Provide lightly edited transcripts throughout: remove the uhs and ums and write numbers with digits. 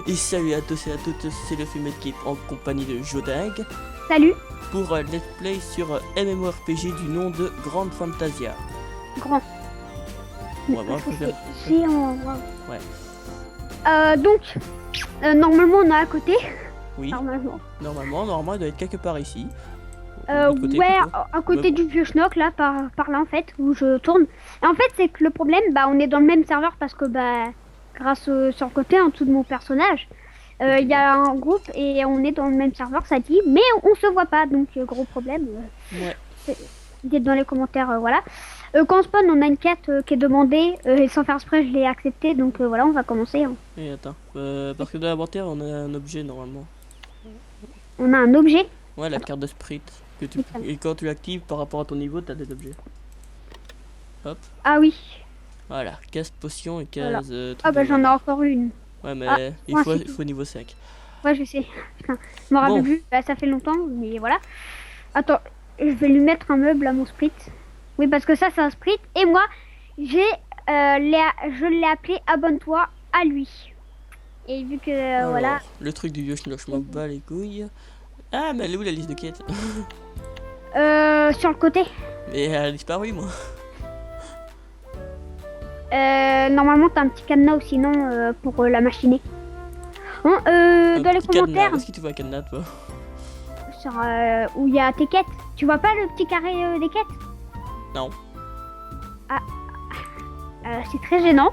Et salut à tous et à toutes, c'est le film Keep en compagnie de Joding Salut. pour Let's Play sur MMORPG du nom de Grand Fantasia. Grand. Ouais, moi, je préfère. Géant. Ouais. Donc, normalement on est à côté. Oui, Normalement, il doit être quelque part ici. De l'autre côté, ouais, plutôt. à côté du vieux schnock là, par là en fait, où je tourne. Et en fait, c'est que le problème, on est dans le même serveur parce que grâce sur le côté en dessous de mon personnage, il y a un groupe et on est dans le même serveur, ça dit, mais on se voit pas, donc gros problème. Ouais. Dites dans les commentaires, voilà. Quand on spawn, on a une quête qui est demandée et sans faire exprès, je l'ai acceptée, donc voilà, on va commencer. Hein. Et attends, parce que dans l'inventaire, on a un objet normalement. On a un objet. Ouais, la carte de sprite. Et quand tu l'actives par rapport à ton niveau, t'as des objets. Hop. Ah oui. Voilà, 15 potions et 15 Voilà. trucs Ah de j'en ai mana. encore une. Ouais, mais Ah, il moi, faut niveau 5. Ouais, je sais. Putain, je me rappelle plus. Ça fait longtemps, mais voilà. Attends, je vais lui mettre un meuble à mon sprit. Oui, parce que ça, c'est un sprit. Et moi, je l'ai appelé Abonne-toi à lui. Et vu que, Alors, voilà. le truc du vieux schnock, je m'en bats les couilles. Ah, mais elle est où la liste de quêtes? Sur le côté. Mais elle a disparu, moi. Normalement, t'as un petit cadenas ou sinon pour la machiner. Bon, dans les commentaires. Est-ce que tu vois un cadenas, toi? Sur où il y a tes quêtes. Tu vois pas le petit carré des quêtes? Non. C'est très gênant.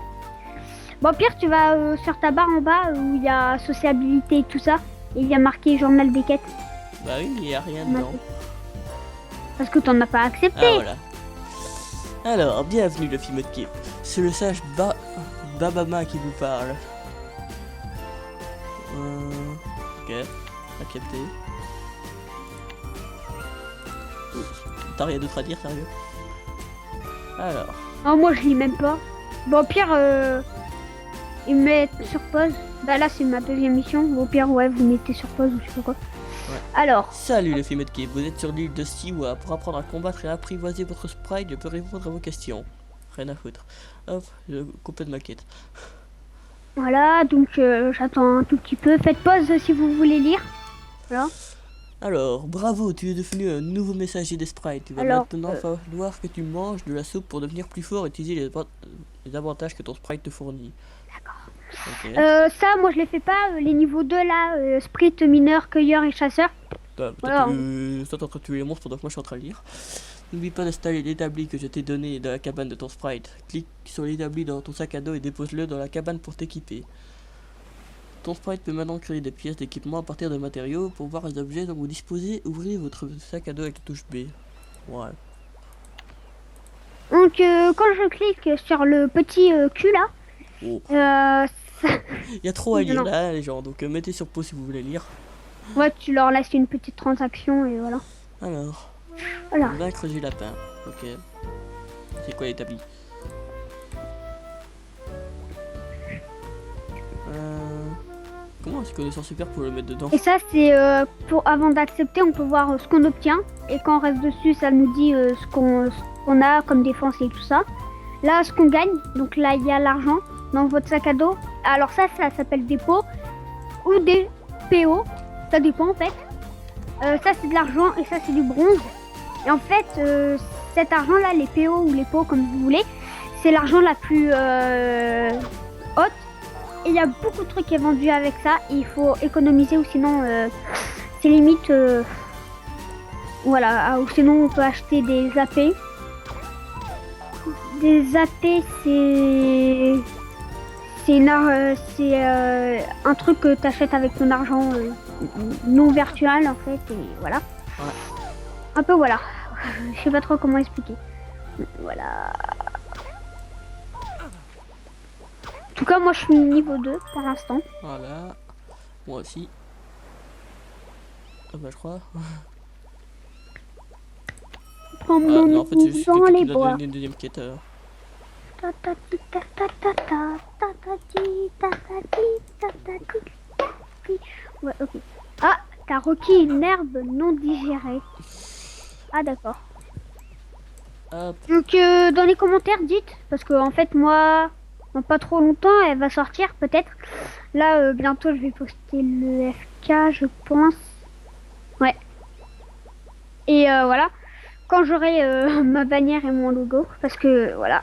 Bon, pire, tu vas sur ta barre en bas où il y a sociabilité et tout ça. Et il y a marqué journal des quêtes. Bah oui, mais il n'y a rien dedans. Parce que t'en as pas accepté. Ah, voilà. Alors, bienvenue le film de Keep. C'est le sage Babama qui vous parle. Ok, accepté. T'as rien d'autre à dire, sérieux? Alors. Oh, moi je lis même pas. Bon, pire, il me met sur pause. Bah là, c'est ma deuxième mission. Au pire, ouais, vous mettez sur pause ou je sais pas quoi. Ouais. Alors. Salut le film de Keep. Vous êtes sur l'île de Siwa pour apprendre à combattre et apprivoiser votre sprite. Je peux répondre à vos questions. Rien à foutre. Hop, je complète ma quête. Voilà, donc j'attends un tout petit peu. Faites pause si vous voulez lire. Voilà. Alors, bravo, tu es devenu un nouveau messager des sprites. Il va maintenant falloir que tu manges de la soupe pour devenir plus fort et utiliser les avantages que ton sprite te fournit. D'accord. Okay. Ça, moi je les fais pas. Les niveaux 2 là, sprite, mineur, cueilleur et chasseur. Voilà. Toi t'es en train de tuer les monstres pendant que moi je suis en train de lire. N'oublie pas d'installer l'établi que je t'ai donné dans la cabane de ton sprite. Clique sur l'établi dans ton sac à dos et dépose-le dans la cabane pour t'équiper. Ton sprite peut maintenant créer des pièces d'équipement à partir de matériaux. Pour voir les objets dont vous disposez, ouvrez votre sac à dos avec la touche B. Ouais. Donc quand je clique sur le petit cul là, il y a trop à lire là les gens, donc mettez sur pause si vous voulez lire. Ouais, tu leur laisses une petite transaction et voilà. Alors, vaincre du lapin. Ok. C'est quoi l'établi? Comment est-ce connaissance super pour le mettre dedans? Et ça c'est pour avant d'accepter, on peut voir ce qu'on obtient et quand on reste dessus, ça nous dit ce qu'on a comme défense et tout ça. Là, ce qu'on gagne, donc là il y a l'argent dans votre sac à dos. Alors ça s'appelle des pots ou des PO, ça dépend en fait. Ça c'est de l'argent et ça c'est du bronze. Et en fait, cet argent là, les PO ou les pots comme vous voulez, c'est l'argent la plus haute. Et il y a beaucoup de trucs qui est vendu avec ça. Et il faut économiser ou sinon c'est limite. Voilà, ou sinon on peut acheter des AP. Des AP c'est un truc que tu achètes avec ton argent non virtuel en fait. Et voilà. Ouais. Un peu voilà. Je sais pas trop comment expliquer. Voilà. En tout cas, moi je suis niveau 2 pour l'instant. Voilà. Moi aussi. Ah bah je crois. Non, en fait, c'est juste quelqu'un qui m'a donné une deuxième quête. Ouais, ok. Ah, t'as requis une herbe non digérée. Ah, d'accord. Donc, dans les commentaires, dites, parce que en fait, moi, dans pas trop longtemps, elle va sortir peut-être. Là, bientôt, je vais poster le FK, je pense. Ouais. Et voilà. Quand j'aurai ma bannière et mon logo, parce que voilà.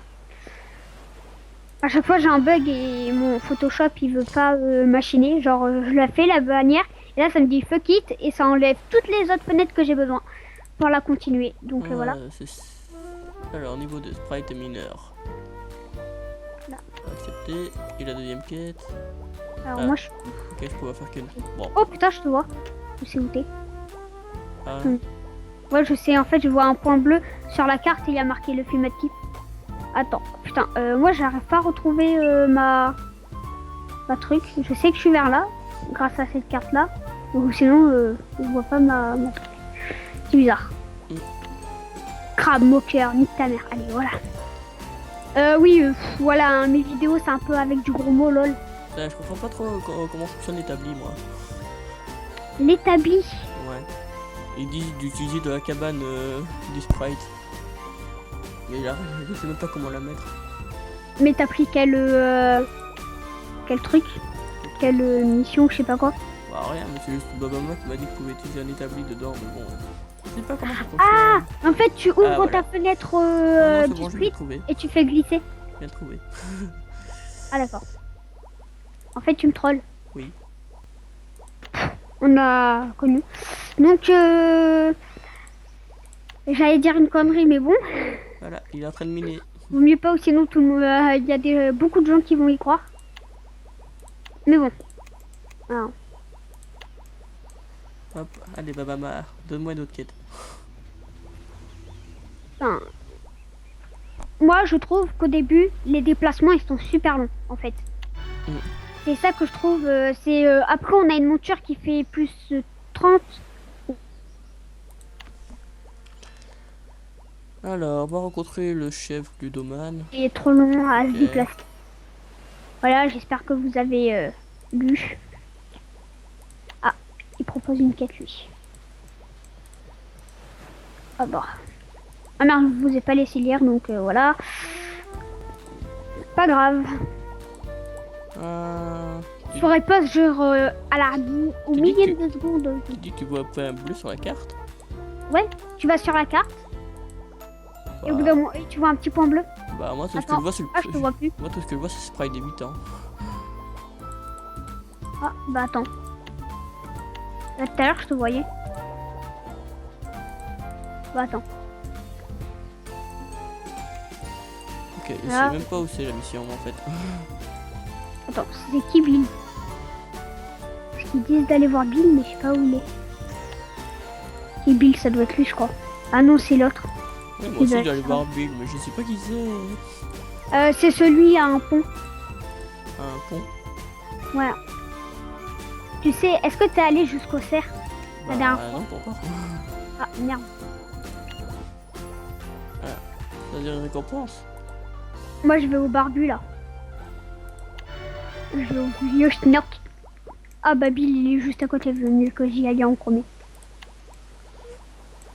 À chaque fois, j'ai un bug et mon Photoshop, il veut pas machiner. Genre, je la fais la bannière et là, ça me dit fuck it et ça enlève toutes les autres fenêtres que j'ai besoin pour la continuer. Donc voilà. Alors, niveau de sprite et mineur. Là. Accepté. Et la deuxième quête. Alors moi, je... Ok, je pourrais faire qu'une. Bon. Oh putain, je te vois. Je sais où t'es. Ah. Ouais, je sais. En fait, je vois un point bleu sur la carte et il y a marqué le film actif. Attends, putain, moi j'arrive pas à retrouver ma truc. Je sais que je suis vers là, grâce à cette carte là. Donc sinon, je vois pas ma truc. C'est bizarre. Crabe, moqueur, nique ta mère. Allez, voilà. Oui, voilà, hein, mes vidéos c'est un peu avec du gros mot, lol. Je comprends pas trop comment fonctionne l'établi, moi. L'établi? Ouais. Ils disent d'utiliser de la cabane du sprite. Mais là, je sais même pas comment la mettre. Mais t'as pris quel truc? Quelle mission, je sais pas quoi? Bah rien, mais c'est juste Babama qui m'a dit que je pouvais utiliser un établi dedans, mais bon. Je sais pas comment ça fonctionne. Ah, en fait, tu ouvres voilà. ta fenêtre Non, du bon, sprite trouvé. et tu fais glisser. Je viens de trouver. Ah d'accord. En fait, tu me trolles. Oui. On a connu. Donc, j'allais dire une connerie, mais bon. Voilà, il est en train de miner. Vaut mieux pas, ou sinon tout le monde, il y a beaucoup de gens qui vont y croire. Mais bon. Alors. Hop, allez Babama, donne-moi une autre quête. Enfin, moi, je trouve qu'au début, les déplacements, ils sont super longs, en fait. C'est ça que je trouve. Après, on a une monture qui fait plus 30. Alors, on va rencontrer le chef du domaine. Il est trop long à se déplacer. Voilà, j'espère que vous avez lu. Ah, il propose une quête, lui. Ah bah. Ah merde, je vous ai pas laissé lire, donc voilà. Pas grave. Je ferai pas ce genre à la au millième de seconde. Tu dis que tu vois pas un bleu sur la carte? Ouais, tu vas sur la carte. Bah, et au bout d'un moment, tu vois un petit point bleu. Bah moi tout ce que je vois c'est le... Ah, je te vois plus. Moi tout ce que je vois c'est sprite des 8 ans. Ah, bah attends. Là, tout à l'heure, je te voyais. Bah attends. Ok, je sais même pas où c'est la mission en fait. Attends, c'est qui Bill? Parce qu'ils disent d'aller voir Bill, mais je sais pas où il est. Qui Bill, ça doit être lui, je crois. Ah non, c'est l'autre. Ouais, moi aussi j'allais voir Bill, mais je sais pas qui c'est. C'est celui à un pont. Un pont? Voilà. Tu sais, est-ce que t'es allé jusqu'au cerf la dernière fois? Non, pas encore. Ah, merde. Ça veut dire une récompense? Moi, je vais au barbu, là. Je vais au vieux schnock. Ah, bah, Bill, il est juste à côté. Je veux mieux que j'y aille en premier.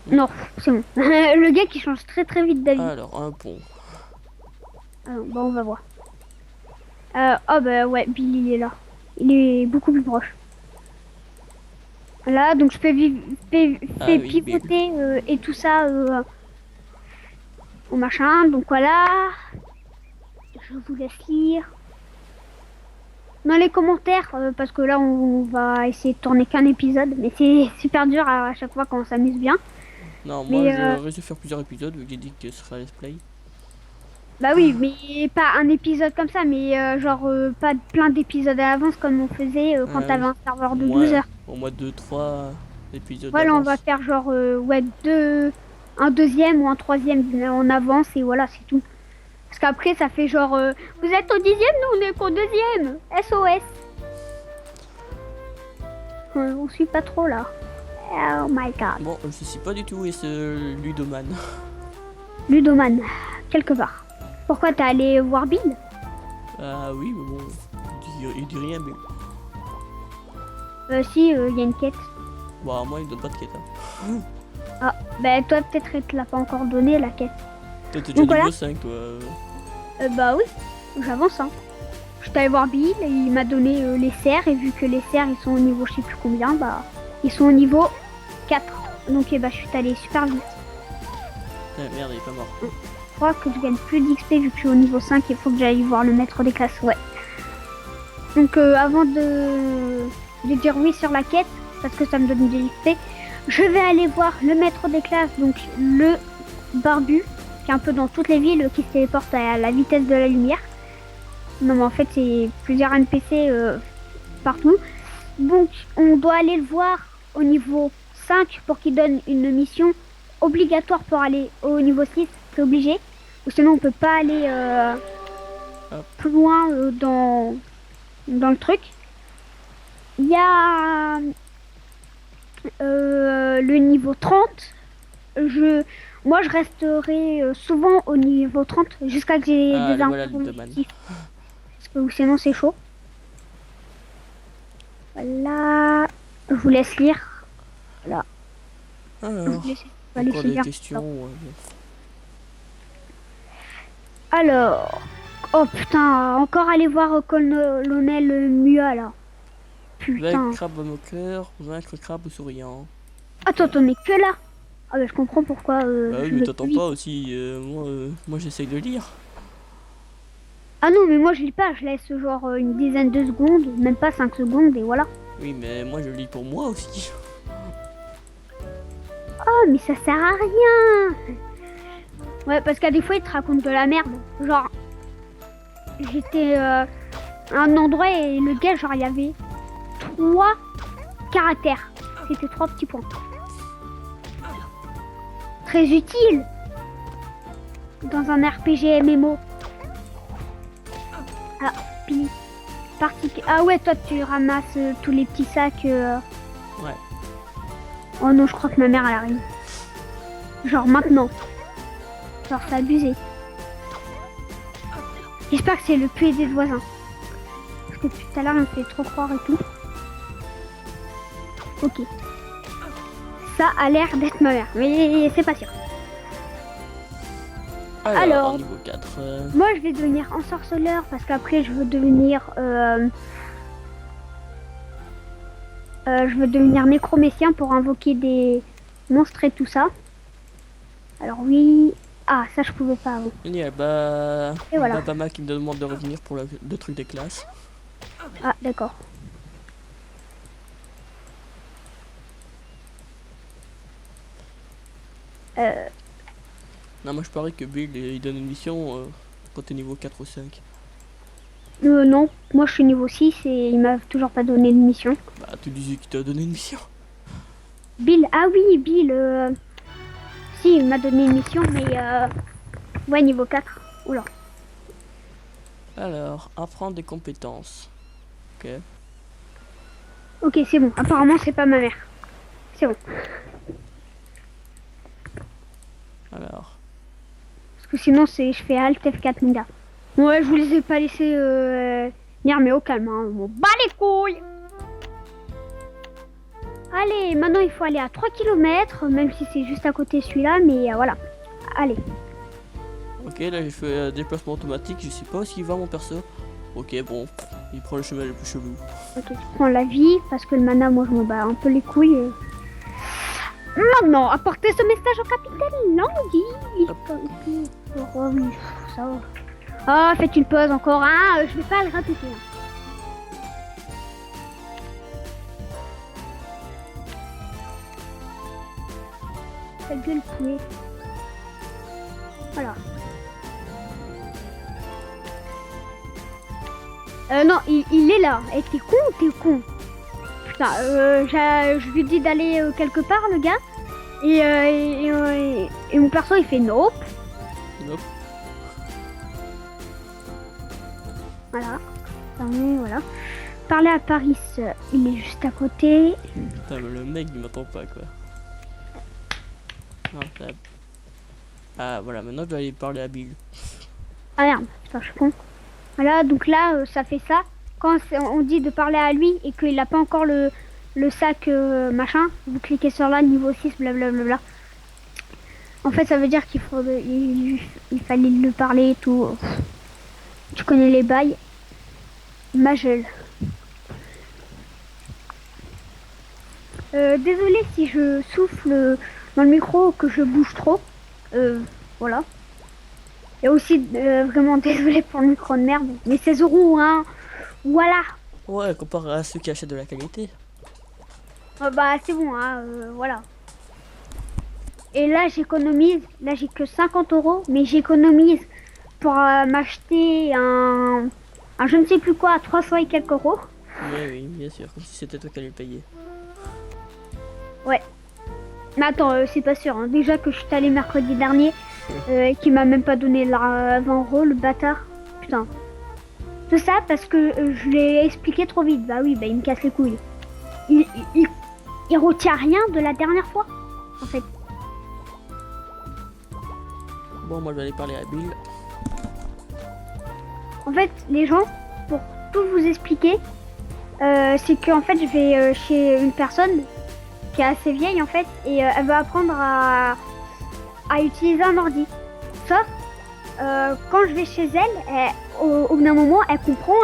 Non, c'est bon. Le gars qui change très très vite d'avis. Alors, un pont. Ah, bah, on va voir. Oh, bah, ouais, Bill, il est là. Il est beaucoup plus proche. Là, donc je fais pivoter et tout ça au machin. Donc voilà. Je vous laisse lire. Dans les commentaires, parce que là, on va essayer de tourner qu'un épisode. Mais c'est super dur à chaque fois quand on s'amuse bien. Non, moi, je risque de faire plusieurs épisodes, vu que j'ai dit que ce sera let's play. Bah oui, mais pas un épisode comme ça, mais genre pas plein d'épisodes à l'avance comme on faisait quand t'avais un serveur de 12 heures. Au moins 2-3 épisodes. Voilà, on va faire genre ouais, un deuxième ou un troisième en avance et voilà, c'est tout. Parce qu'après, ça fait genre vous êtes au 10e, nous on est qu'au 2e. SOS. On suit pas trop là. Oh my god. Bon, je sais pas du tout où est ce Ludoman. Ludoman, quelque part. Pourquoi t'es allé voir Bill? Ah oui, mais bon, il dit rien, mais... Si, il y a une quête. Bah moi, il donne pas de quête. Hein. Ah, bah toi peut-être il te l'a pas encore donné la quête. Toi, t'es déjà niveau 5, toi. Bah oui. j'avance. Hein. Je suis allé voir Bill et il m'a donné les serres. Et vu que les serres ils sont au niveau je sais plus combien, bah ils sont au niveau 4. Donc je suis allé super vite. Merde, il est pas mort. Je crois que je gagne plus d'XP vu que je suis au niveau 5. Il faut que j'aille voir le maître des classes. Ouais. Donc avant de dire oui sur la quête, parce que ça me donne des XP, je vais aller voir le maître des classes, donc le barbu, qui est un peu dans toutes les villes, qui se téléporte à la vitesse de la lumière. Non mais en fait c'est plusieurs NPC partout. Donc on doit aller le voir au niveau 5 pour qu'il donne une mission obligatoire pour aller au niveau 6, c'est obligé. Ou sinon on peut pas aller plus loin dans le truc. Il y a le niveau 30. Moi je resterai souvent au niveau 30 jusqu'à que j'ai des informations. Ou sinon c'est chaud. Voilà. Je vous laisse lire. Voilà. Alors, encore des questions. Alors. Oh putain, encore aller voir colonel Mua là. Putain. Avec crabe moqueur, vaincre crabe souriant. Attends, mais que là. Ah bah je comprends pourquoi. Bah oui, mais t'entends pas aussi. Moi j'essaye de lire. Ah non, mais moi je lis pas, je laisse genre une dizaine de secondes, même pas 5 secondes et voilà. Oui, mais moi je lis pour moi aussi. Oh, mais ça sert à rien. Ouais, parce qu'à des fois ils te racontent de la merde. Genre, j'étais à un endroit et le gars, genre il y avait 3 caractères. C'était 3 petits points. Très utile dans un RPG MMO. Ah, puis ah ouais, toi tu ramasses tous les petits sacs. Ouais. Oh non, je crois que ma mère elle arrive. Genre maintenant. Genre c'est abusé. J'espère que c'est le puits des voisins. Parce que tout à l'heure on me fait trop croire et tout. Ok. Ça a l'air d'être ma mère, mais c'est pas sûr. Alors niveau 4, moi je vais devenir ensorceleur parce qu'après je veux devenir nécromécien pour invoquer des monstres et tout ça. Alors oui, ça je pouvais pas avant. Génial, bah et voilà. Bama qui me demande de revenir pour le truc des classes. Ah d'accord. Non, moi je parie que Bill il donne une mission quand t'es niveau 4 ou 5. Non, moi je suis niveau 6 et il m'a toujours pas donné de mission. Bah tu disais qu'il t'a donné une mission. Bill, ah oui Bill, si il m'a donné une mission mais ouais niveau 4. Oula. Alors, apprendre des compétences. Ok. Ok c'est bon, apparemment c'est pas ma mère. C'est bon. Alors. Parce que sinon je fais Alt F4 mon gars. Ouais, je vous les ai pas laissé venir mais au calme, hein. Bon, bat les couilles. Allez, maintenant il faut aller à 3 km, même si c'est juste à côté celui-là, mais voilà. Allez. Ok, là j'ai fait déplacement automatique, je sais pas où il va mon perso. Ok, bon, il prend le chemin le plus chelou. Ok, je prends la vie, parce que le mana, moi je me bats un peu les couilles. Maintenant, apportez ce message au capitaine Landy. Oh oui, ça va. Ah, faites une pause encore, hein, je vais pas le répéter. Ta gueule poulet. Voilà. Non, il est là. Et t'es con ou t'es con? Putain, je lui dis d'aller quelque part, le gars. Et mon perso, il fait nope. Nope. Voilà. Voilà. Parler à Paris, il est juste à côté. Putain, mais le mec, il m'entend pas, quoi. Non, ah, voilà, maintenant je dois aller parler à Bill. Ah merde, putain, je suis con. Voilà, donc là, ça fait ça. Quand on dit de parler à lui et qu'il n'a pas encore le sac machin, vous cliquez sur là, niveau 6, blablabla. En fait, ça veut dire qu'il fallait le parler et tout. Tu connais les bails. Majel. Désolée si je souffle dans le micro, que je bouge trop. Voilà. Et aussi, vraiment désolée pour le micro de merde. Mais 16 €, hein. Voilà. Ouais, comparé à ceux qui achètent de la qualité. Bah, c'est bon, hein. Voilà. Et là, j'économise. Là, j'ai que 50 €. Mais j'économise pour m'acheter un je ne sais plus quoi à 300 et quelques euros. Oui, bien sûr, comme si c'était toi qui allais le payer. Ouais. Mais attends, c'est pas sûr. Hein. Déjà que je suis allé mercredi dernier, qui m'a même pas donné la 20 €, le bâtard. Putain. Tout ça parce que je l'ai expliqué trop vite. Bah oui, bah il me casse les couilles. Il retient rien de la dernière fois, en fait. Bon, moi je vais aller parler à Bill. En fait, les gens, pour tout vous expliquer, c'est que en fait, je vais chez une personne qui est assez vieille en fait, et elle va apprendre à utiliser un ordi. Sauf quand je vais chez elle, au bout d'un moment, elle comprend,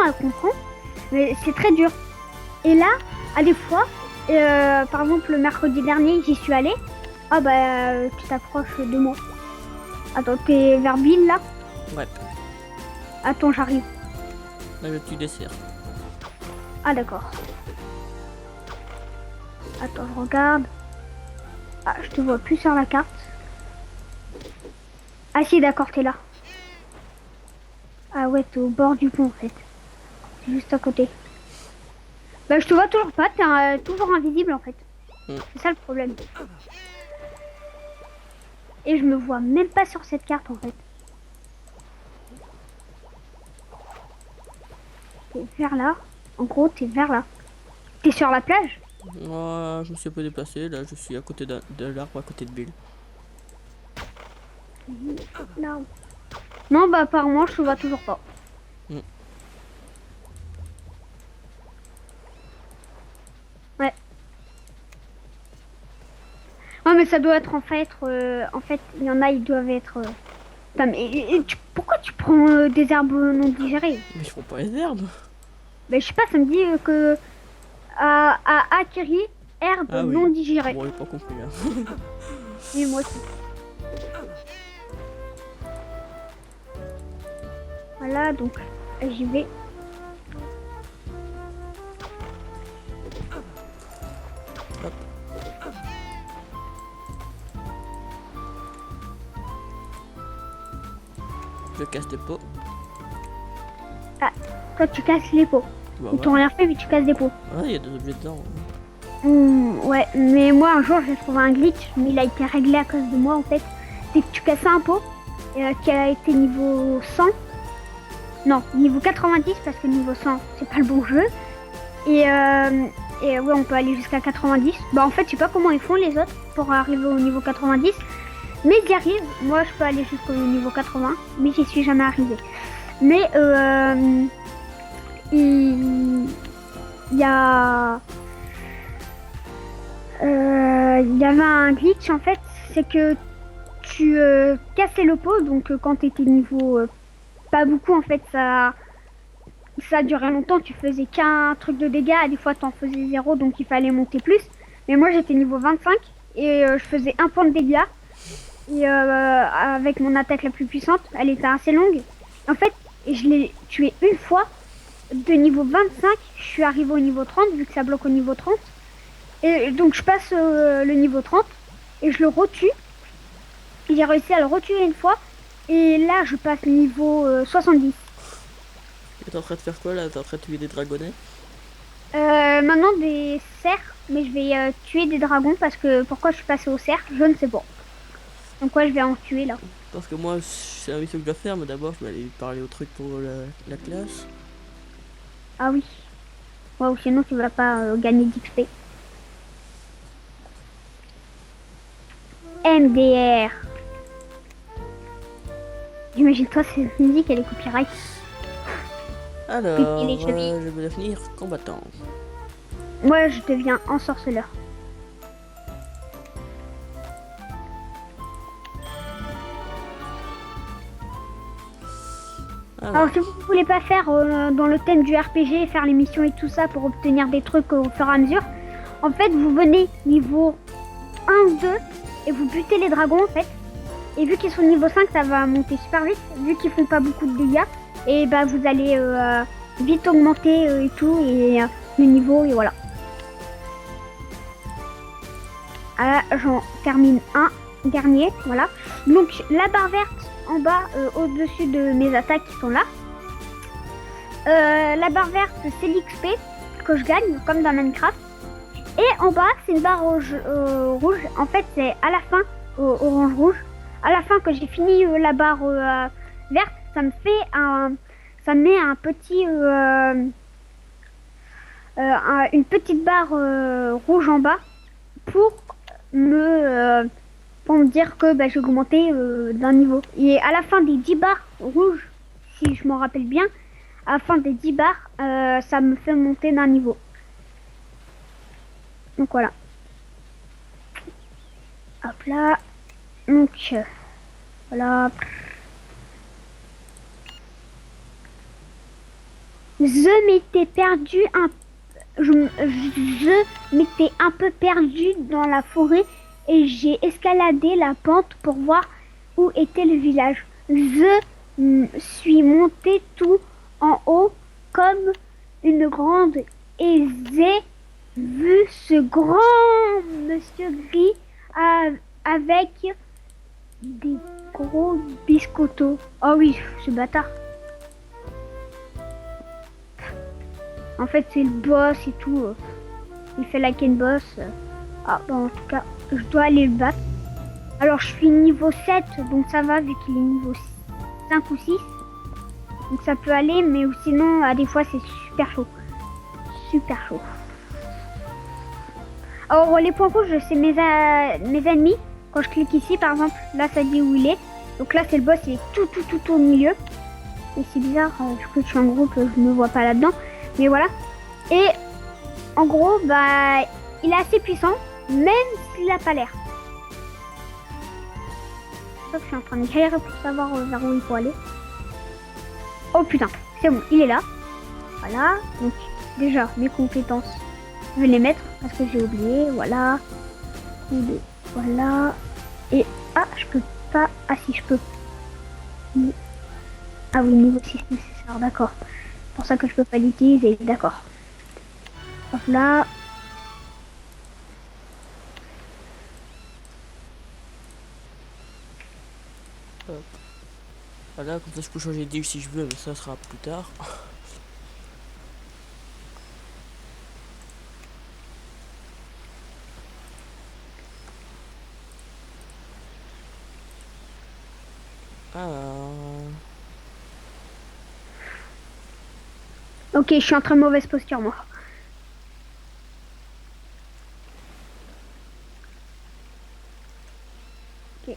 mais c'est très dur. Et là, à des fois, par exemple le mercredi dernier, j'y suis allée. Ah bah, tu t'approches de moi. Attends, t'es vers Bill là? Ouais, Attends, j'arrive. là je tue des cerfs. Ah d'accord. Attends, je regarde. Ah, je te vois plus sur la carte. Ah si, d'accord, t'es là. Ah ouais, t'es au bord du pont en fait. T'es juste à côté. Bah je te vois toujours pas, t'es toujours invisible en fait. C'est ça le problème. Et je me vois même pas sur cette carte en fait. T'es vers là. En gros, t'es vers là. T'es sur la plage? Moi, je me suis un peu déplacé, là je suis à côté de l'arbre, à côté de Bill. Non. Non, bah apparemment, je te vois toujours pas. Ouais. Ouais, mais ça doit être en fait, il y en a, ils doivent être. Putain, mais pourquoi tu prends des herbes non digérées? Mais je prends pas les herbes. Ben, je sais pas, ça me dit que à acquérir herbe Ah oui. non digérée. Bon, j'ai pas compris hein. Oui, moi aussi. Voilà, donc j'y vais. Hop. Je casse des pots. Ah, toi tu casses les pots. Bah, Ils t'ont rien fait, mais tu casses des pots. Ah, il y a des objets dedans. Ouais, mais moi un jour j'ai trouvé un glitch, mais il a été réglé à cause de moi en fait. C'est que tu cassais un pot qui a été niveau 100. Non, niveau 90 parce que niveau 100 c'est pas le bon jeu. Et ouais, on peut aller jusqu'à 90. Bah en fait, je sais pas comment ils font les autres pour arriver au niveau 90. Mais j'y arrive. Moi, je peux aller jusqu'au niveau 80, mais j'y suis jamais arrivée. Mais il y a il y avait un glitch en fait, c'est que tu cassais le pot, donc quand tu étais niveau pas beaucoup en fait, ça durait longtemps, tu faisais qu'un truc de dégâts, des fois t'en faisais 0, donc il fallait monter plus. Mais moi j'étais niveau 25 et je faisais un point de dégâts. Et avec mon attaque la plus puissante, elle était assez longue. En fait, je l'ai tué une fois. De niveau 25, je suis arrivée au niveau 30, vu que ça bloque au niveau 30. Et donc je passe le niveau 30 et je le retue. J'ai réussi à le retuer une fois. Et là, je passe niveau 70. Et t'es en train de faire quoi là? T'es en train de tuer des dragonnets? Maintenant des cerfs, mais je vais tuer des dragons parce que pourquoi je suis passée au cerf, je ne sais pas. Donc ouais, je vais en tuer là. Parce que moi, c'est un mission que je dois faire, mais d'abord je vais aller parler au truc pour la classe. Ah oui. Wow, sinon tu vas pas gagner d'XP. MDR. Imagine-toi, cette musique, elle est copyright. Alors, les chevilles. je vais devenir combattant. Moi, je deviens ensorceleur. Ah Alors ouais. si vous voulez pas faire dans le thème du RPG, faire les missions et tout ça pour obtenir des trucs au fur et à mesure, en fait vous venez niveau 1 ou 2 et vous butez les dragons en fait. Et vu qu'ils sont niveau 5, ça va monter super vite, vu qu'ils font pas beaucoup de dégâts. Et bah vous allez vite augmenter et tout, et le niveau, et voilà. Ah, là, j'en termine un dernier, voilà. Donc la barre verte en bas, au-dessus de mes attaques qui sont là. La barre verte, c'est l'XP que je gagne, comme dans Minecraft. Et en bas, c'est une barre rouge. En fait, c'est à la fin, orange-rouge. À la fin, que j'ai fini la barre verte, ça me met un petit, une petite barre rouge en bas pour pour me dire que bah, j'ai augmenté d'un niveau. Et à la fin des 10 barres rouges, si je m'en rappelle bien, à la fin des 10 barres, ça me fait monter d'un niveau. Donc voilà. Hop là. Donc voilà. Je m'étais perdu je m'étais un peu perdu dans la forêt et j'ai escaladé la pente pour voir où était le village. Je suis monté tout en haut comme une grande et j'ai vu ce grand monsieur gris avec des gros biscottos. Oh oui, ce bâtard. En fait, c'est le boss et tout. Il fait la Ken boss. Ah, bah, en tout cas, je dois aller le battre. Alors, je suis niveau 7, donc ça va, vu qu'il est niveau 5 ou 6. Donc ça peut aller, mais sinon, à des fois, c'est super chaud. Super chaud. Alors, les points rouges, c'est mes ennemis. Quand je clique ici, par exemple, là, ça dit où il est. Donc là, c'est le boss, il est tout au milieu. Et c'est bizarre, vu que je suis en groupe, je me vois pas là-dedans. Mais voilà. Et en gros, bah, il est assez puissant, même s'il n'a pas l'air. Sauf que je suis en train de galérer pour savoir vers où il faut aller. Oh putain, c'est bon, il est là. Voilà. Donc déjà, mes compétences, je vais les mettre parce que j'ai oublié. Voilà. Voilà. Et ah, je peux pas. Ah si, je peux. Ah oui, niveau 6 nécessaire, d'accord. C'est pour ça que je peux pas l'utiliser, d'accord. Hop là. Hop. Voilà, comme ça je peux changer d'île si je veux, mais ça sera plus tard. Alors... Ok, je suis en très mauvaise posture, moi. Ok.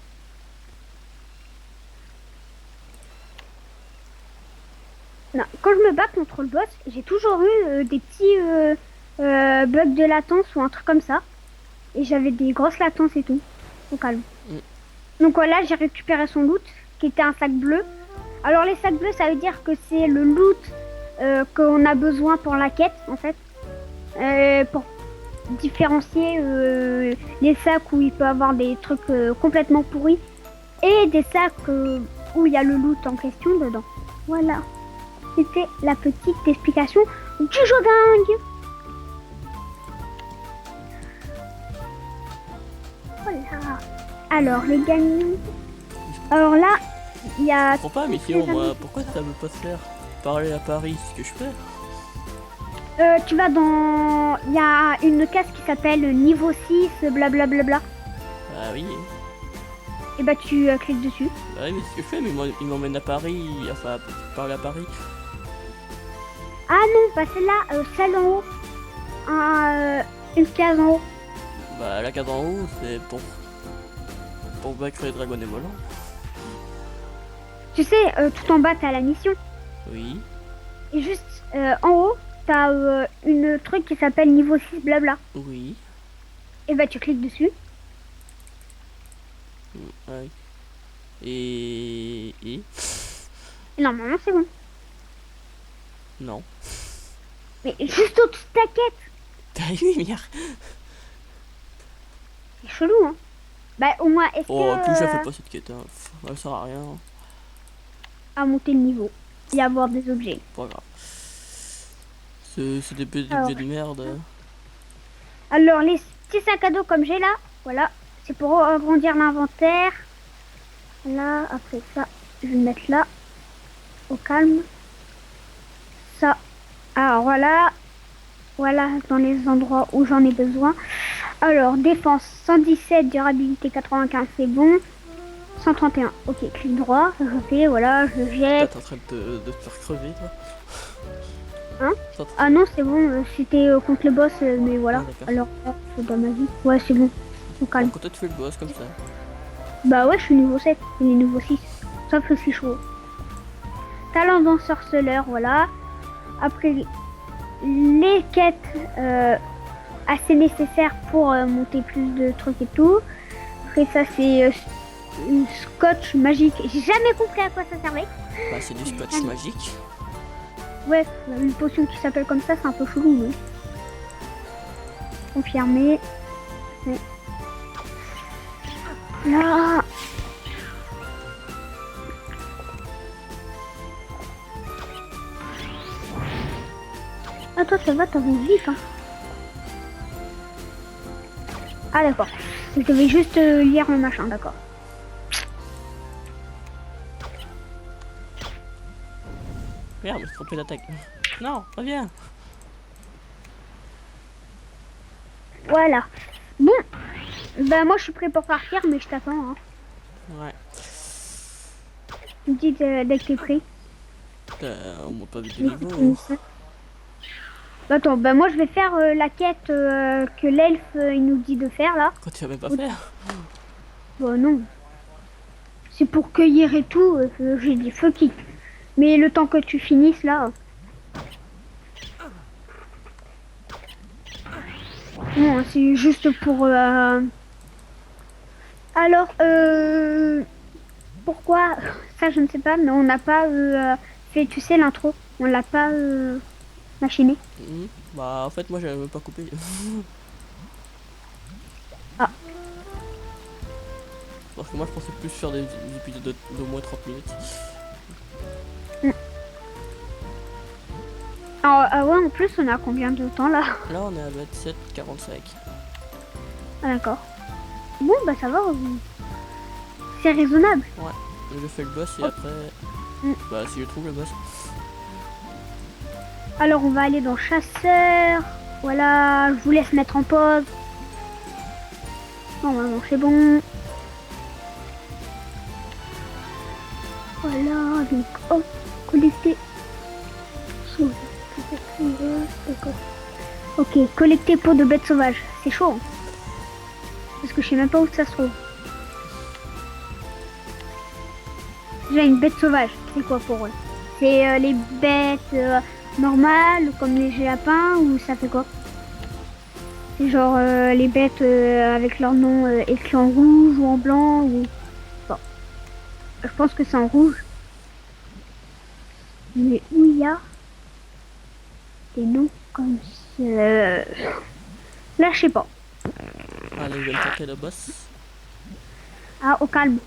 Non, quand je me bats contre le boss, j'ai toujours eu des petits bugs de latence ou un truc comme ça. Et j'avais des grosses latences et tout. Au calme. Donc voilà, j'ai récupéré son loot, qui était un sac bleu. Alors les sacs bleus, ça veut dire que c'est le loot qu'on a besoin pour la quête, en fait. Pour différencier les sacs où il peut avoir des trucs complètement pourris et des sacs où il y a le loot en question dedans. Voilà. C'était la petite explication du jeu dingue. Voilà. Alors les gagnants. Alors là, il y a... Je comprends pas, mission, moi. Pourquoi ça veut pas se faire parler à Paris, ce que je fais? Tu vas dans... Il y a une case qui s'appelle niveau 6, blablabla. Ah oui. Et bah tu cliques dessus. Bah oui, mais c'est ce que je fais, mais moi, il m'emmène à Paris, enfin, parler à Paris. Ah non, pas celle-là, celle en haut. Une case en haut. Bah la case en haut, c'est pour vaincre les dragons et volants. Tu sais, tout en bas, t'as la mission. Oui. Et juste en haut, t'as une truc qui s'appelle niveau 6, blabla. Oui. Et bah tu cliques dessus. Ouais. Et... Et normalement, c'est bon. Non. Mais juste au-dessus de ta quête. T'as une lumière. C'est chelou, hein. Bah, au moins, est-ce Oh, en plus, je la que... fais pas cette quête. Hein. Elle sert à rien. à monter le niveau et avoir des objets. Pas grave. C'est des petits Alors. objets de merde. Alors, les petits sacs à dos comme j'ai là, voilà. C'est pour agrandir l'inventaire. Là, après ça, je vais le mettre là. Au calme. Ça. Alors, voilà. Voilà, dans les endroits où j'en ai besoin. Alors, défense 117, durabilité 95, c'est bon. 131, ok, clic droit, je fais, voilà, je jette. T'es en train de te faire crever, toi. Hein? T'es en train- Ah non, c'est bon, c'était contre le boss, mais voilà. Ah, d'accord. Alors, c'est dans ma vie. Ouais, c'est bon, au calme. Quand toi, tu fais le boss comme ça. Bah ouais, je suis niveau 7, il est niveau 6. Sauf le fichot. Talent d'ensorceleur, voilà. Après, les quêtes assez nécessaires pour monter plus de trucs et tout. Après ça, c'est une scotch magique. J'ai jamais compris à quoi ça servait. Bah, c'est du scotch magique. Ouais, une potion qui s'appelle comme ça, c'est un peu chelou, non? Confirmé. Ouais. Là. Ah, toi, ça va, t'as vite, hein. Ah, d'accord. Je devais juste lire le machin, d'accord. Merde, je me suis trompé d'attaque. Non, reviens. Voilà. Bon. Bah, moi, je suis prêt pour partir, mais je t'attends, hein. Ouais. Tu me dis dès que t'es prêt. On m'a pas vu de niveau. Attends, bah moi je vais faire la quête que l'elfe il nous dit de faire là. Quoi, tu vas même pas faire? Bah non. C'est pour cueillir et tout, j'ai dit fuck it. Mais le temps que tu finisses là. Non, c'est juste pour... Alors, pourquoi? Ça je ne sais pas, mais on n'a pas fait, tu sais, l'intro. On l'a pas machiné. Bah, en fait, moi, j'avais même pas coupé. Ah. Parce que moi, je pensais plus faire des épisodes d'au moins 30 minutes. Alors, ah ouais, en plus, on a combien de temps là? Là, on est à 27,45. Ah d'accord. Bon, bah ça va. C'est raisonnable. Ouais. Je fais le boss et Oh. après... Bah, si je trouve le boss. Alors, on va aller dans chasseur. Voilà, je vous laisse mettre en pause. Normalement, c'est bon. Voilà, donc, hop, collecter. D'accord. Ok, collecter peau de bête sauvage. C'est chaud. Hein. Parce que je sais même pas où ça se trouve. J'ai une bête sauvage. C'est quoi pour eux? C'est les bêtes normales, comme les lapins, ou ça fait quoi? C'est genre les bêtes avec leur nom écrit en rouge ou en blanc ou... Bon. Je pense que c'est en rouge. Mais où il y a des noms comme ça? Là, je sais pas. Allez, je vais tenter le boss. Ah, au calme.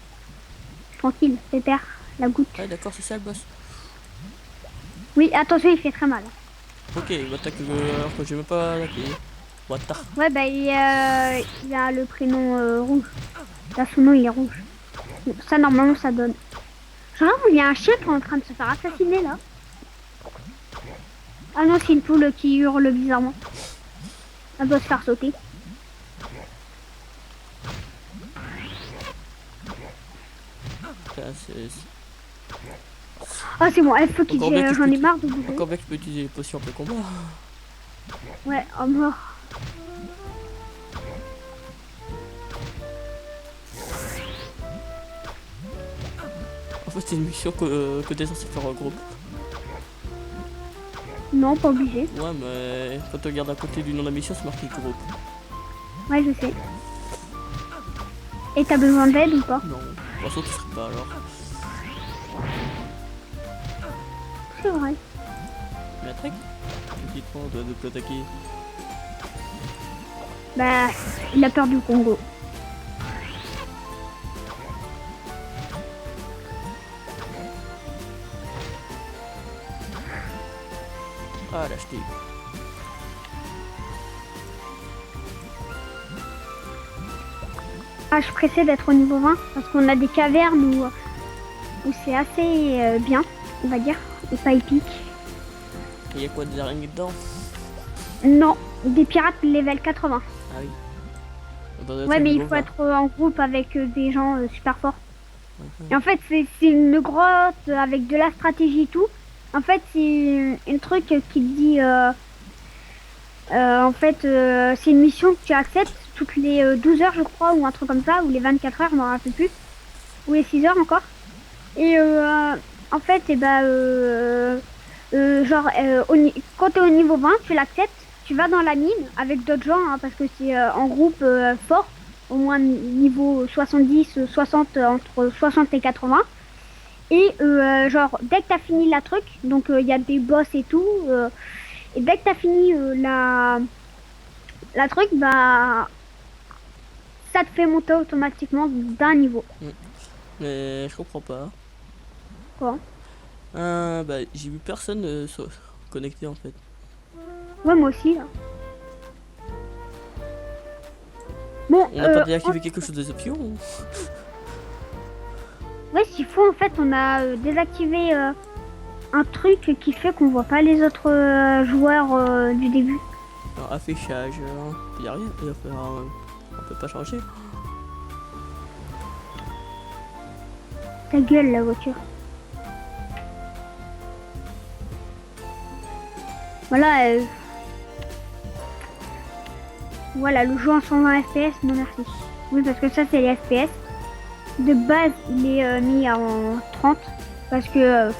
Tranquille, pépère, la goutte. Ouais, d'accord, c'est ça le boss. Oui, attention, il fait très mal. Ok, il m'attaque alors que j'ai même pas attaqué. What the... Ouais, bah il a le prénom rouge. Là, son nom, il est rouge. Bon, ça, normalement, ça donne. Genre, il y a un chien qui est en train de se faire assassiner, là. Ah non, c'est une poule qui hurle bizarrement. Elle doit se faire sauter. Ah, c'est bon, elle faut qu'il Encore bien que j'en ai peux marre de bouger. Encore bien que je peux utiliser les potions après combat. Ouais, oh mort. En fait, c'est une mission que t'es censé faire en groupe. Non, pas obligé. Ouais, mais quand tu regardes à côté du nom de la mission, c'est marqué groupe. Ouais, je sais. Et t'as besoin d'aide ou pas? Non, de toute façon, tu serais pas alors. c'est vrai. Mais attaque. Qui te prend de t'attaquer. Bah, il a peur du Congo. Ah, l'acheter. Ah, je suis pressée d'être au niveau 20 parce qu'on a des cavernes où c'est assez bien, on va dire, et pas épique. Il y a quoi, des araignées dedans? Non, des pirates level 80. Ah oui. Ouais, mais il faut être en groupe avec des gens super forts. Okay. Et en fait, c'est une grotte avec de la stratégie et tout. En fait, c'est un truc qui te dit... en fait, c'est une mission que tu acceptes toutes les 12 heures, je crois, ou un truc comme ça, ou les 24 heures, je m'en rappelle plus. Ou les 6 heures encore. Et en fait, et bah, genre, quand tu es au niveau 20, tu l'acceptes. Tu vas dans la mine avec d'autres gens, hein, parce que c'est en groupe fort, au moins niveau 70, 60, entre 60 et 80. Et genre, dès que tu as fini la truc, donc il y a des boss et tout, et dès que tu as fini la truc, bah, ça te fait monter automatiquement d'un niveau. Mais je comprends pas. Quoi? Bah, j'ai vu personne connecté en fait. Ouais, moi aussi, là. Bon, On n'a pas désactivé quelque chose des options ou... Ouais, s'il faut, en fait, on a désactivé un truc qui fait qu'on voit pas les autres joueurs du début. Alors, affichage, il y a rien, on peut pas changer. Ta gueule, la voiture. Voilà, voilà, le jeu en 120 FPS, non merci. Oui, parce que ça, c'est les FPS. De base, il est mis en 30 parce que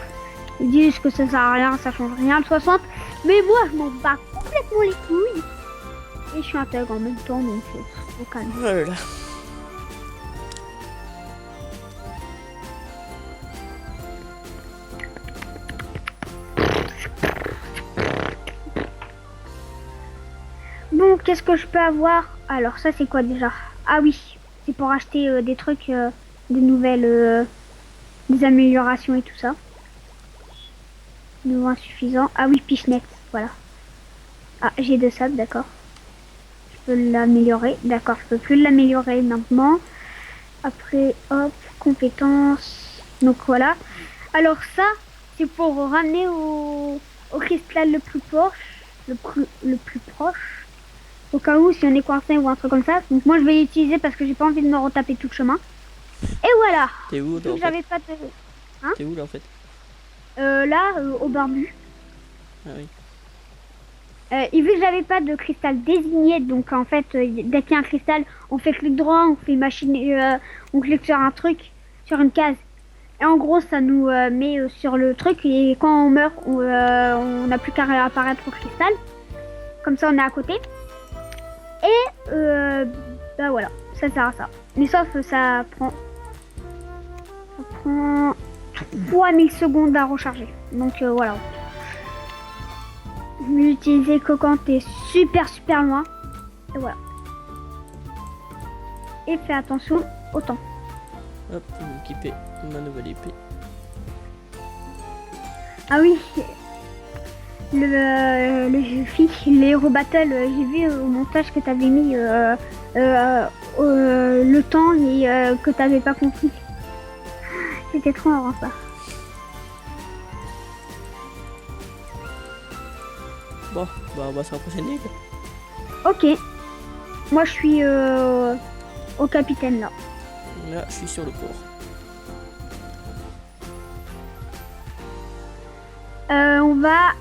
ils disent que ça sert à rien, ça change rien le 60. Mais moi, je m'en bats complètement les couilles. Et je suis intègre en même temps, donc au calme. Voilà. Bon, qu'est-ce que je peux avoir? Alors, ça, c'est quoi déjà? Ah oui, c'est pour acheter des trucs, des nouvelles, des améliorations et tout ça. Niveau insuffisant. Ah oui, Pichenette, voilà. Ah, j'ai deux sables, d'accord. Je peux l'améliorer. D'accord, je peux plus l'améliorer maintenant. Après, hop, compétences. Donc voilà. Alors ça, c'est pour ramener au cristal le plus proche. Le plus proche. Au cas où, si on est coincé ou un truc comme ça. Donc moi, je vais l'utiliser parce que j'ai pas envie de me retaper tout le chemin. Et voilà. T'es où Donc j'avais pas de... Hein? T'es où là en fait? Là, au barbu. Ah oui. Et vu que j'avais pas de cristal désigné, donc en fait, dès qu'il y a un cristal, on fait clic droit, on fait machine, on clique sur un truc, sur une case. Et en gros, ça nous met sur le truc, et quand on meurt, on n'a plus qu'à réapparaître au cristal. Comme ça, on est à côté. Et bah voilà, ça sert à ça. Mais sauf que ça prend 3000 secondes à recharger. Donc voilà. Je vais l'utiliser que quand t'es super loin. Et voilà. Et fais attention au temps. Hop, je vais équiper ma nouvelle épée. Ah oui, le Hero Battle, j'ai vu au montage que t'avais mis le temps et que t'avais pas compris. C'était trop marrant ça. Bon, bah on va sur la prochaine île. Ok. Moi je suis au capitaine là. Là, je suis sur le port. On va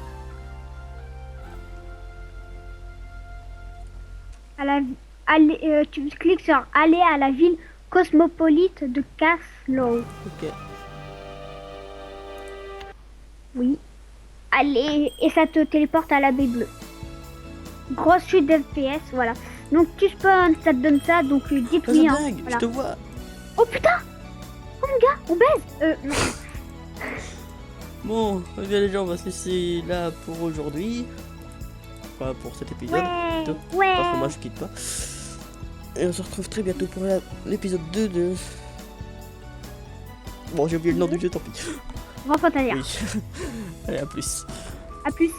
à la tu cliques sur aller à la ville cosmopolite de Caslow. Ok. Oui. Allez, et ça te téléporte à la baie bleue. Grosse chute d'FPS, voilà. Donc tu spawns, ça te donne ça, donc dites oui. Hein, voilà. je te vois. Oh putain. Oh mon gars, on baise. Non. Bon, eh bien les gens, on va se laisser là pour aujourd'hui. Enfin, pour cet épisode. plutôt, Parce que moi je quitte pas. Et on se retrouve très bientôt pour l'épisode 2 de... Bon, j'ai oublié le nom du jeu, tant pis. Grand Frontalière. Oui. Allez, à plus. À plus.